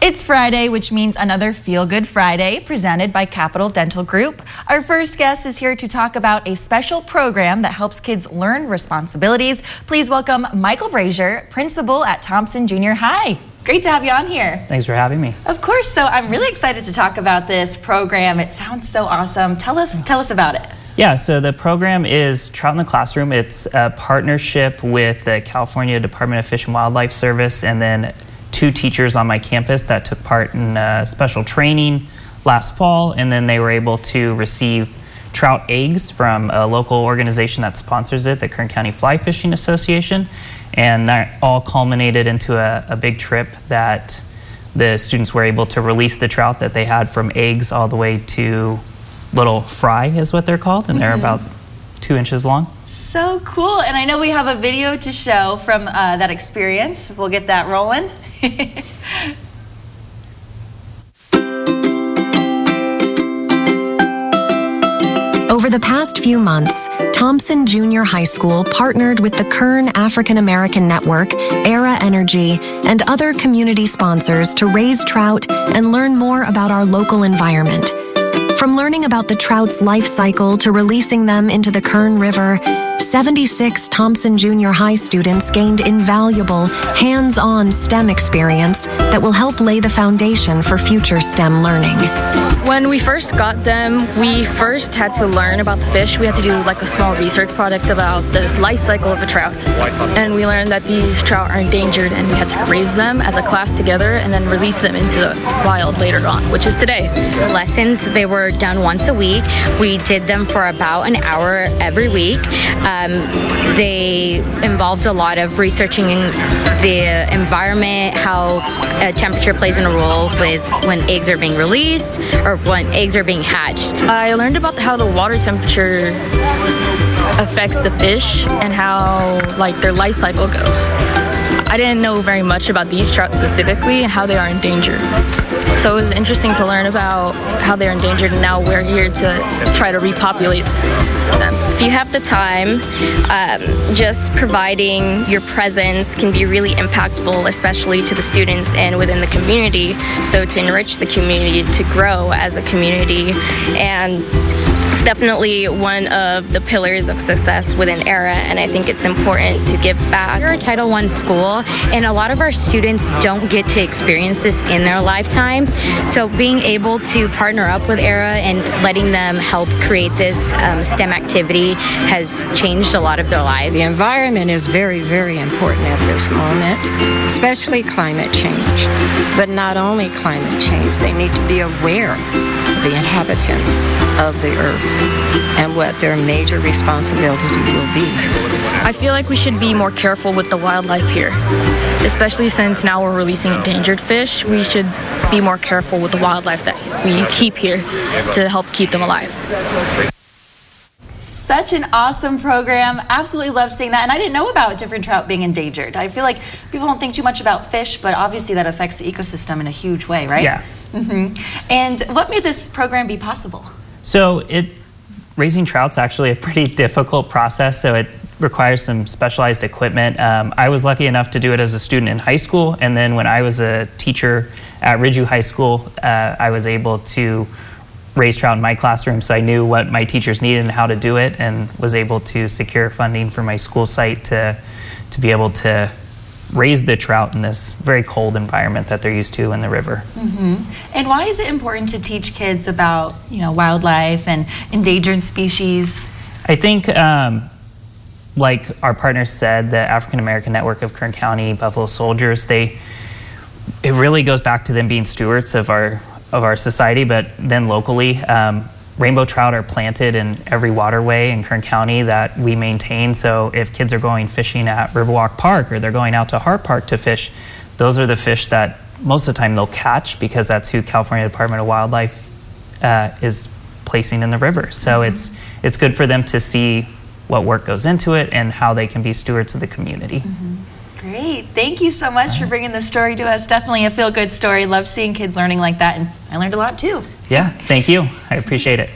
It's Friday, which means another Feel Good Friday presented by Capital Dental Group. Our first guest is here to talk about a special program that helps kids learn responsibilities. Please welcome Michael Brazier, principal at Thompson Junior High. Great to have you on here. Thanks for having me. Of course. So I'm really excited to talk about this program. It sounds so awesome. Tell us about it. Yeah, so the program is Trout in the Classroom. It's a partnership with the California Department of Fish and Wildlife Service and then 2 teachers on my campus that took part in special training last fall, and then they were able to receive trout eggs from a local organization that sponsors it, the Kern County Fly Fishing Association, and that all culminated into a big trip that the students were able to release the trout that they had from eggs all the way to little fry is what they're called, and they're about 2 inches long. So cool. And I know we have a video to show from that experience. We'll get that rolling. Over the past few months, Thompson Junior High School partnered with the Kern African American Network, Era Energy, and other community sponsors to raise trout and learn more about our local environment. From learning about the trout's life cycle to releasing them into the Kern River, 76 Thompson Junior High students gained invaluable, hands-on STEM experience that will help lay the foundation for future STEM learning. When we first got them, we first had to learn about the fish. We had to do like a small research project about the life cycle of a trout. And we learned that these trout are endangered and we had to raise them as a class together and then release them into the wild later on, which is today. The lessons, they were done once a week. We did them for about an hour every week. They involved a lot of researching the environment, how temperature plays in a role with when eggs are being released or when eggs are being hatched. I learned about how the water temperature affects the fish and how like their life cycle goes. I didn't know very much about these trout specifically and how they are endangered. So it was interesting to learn about how they're endangered, and now we're here to try to repopulate them. If you have the time, just providing your presence can be really impactful, especially to the students and within the community. So to enrich the community, to grow as a community, and it's definitely one of the pillars of success within ERA, and I think it's important to give back. We're a Title I school, and a lot of our students don't get to experience this in their lifetime. So being able to partner up with ERA and letting them help create this STEM activity has changed a lot of their lives. The environment is very, very important at this moment, especially climate change. But not only climate change, they need to be aware of the inhabitants of the earth and what their major responsibility will be. I feel like we should be more careful with the wildlife here, especially since now we're releasing endangered fish. We should be more careful with the wildlife that we keep here to help keep them alive. Such an awesome program. Absolutely love seeing that. And I didn't know about different trout being endangered. I feel like people don't think too much about fish, but obviously that affects the ecosystem in a huge way, right? Yeah. And what made this program be possible? So raising trout's actually a pretty difficult process, so it requires some specialized equipment. I was lucky enough to do it as a student in high school, and then when I was a teacher at Ridgeview High School, I was able to raise trout in my classroom, so I knew what my teachers needed and how to do it, and was able to secure funding for my school site to be able to raise the trout in this very cold environment that they're used to in the river. And why is it important to teach kids about, wildlife and endangered species? I think, like our partners said, the African American Network of Kern County Buffalo Soldiers, it really goes back to them being stewards of our society, but then locally, rainbow trout are planted in every waterway in Kern County that we maintain. So if kids are going fishing at Riverwalk Park or they're going out to Hart Park to fish, those are the fish that most of the time they'll catch, because that's who California Department of Wildlife is placing in the river. So it's good for them to see what work goes into it and how they can be stewards of the community. Great. Thank you so much for bringing this story to us. Definitely a feel-good story. Love seeing kids learning like that, and I learned a lot too. Yeah, thank you. I appreciate it.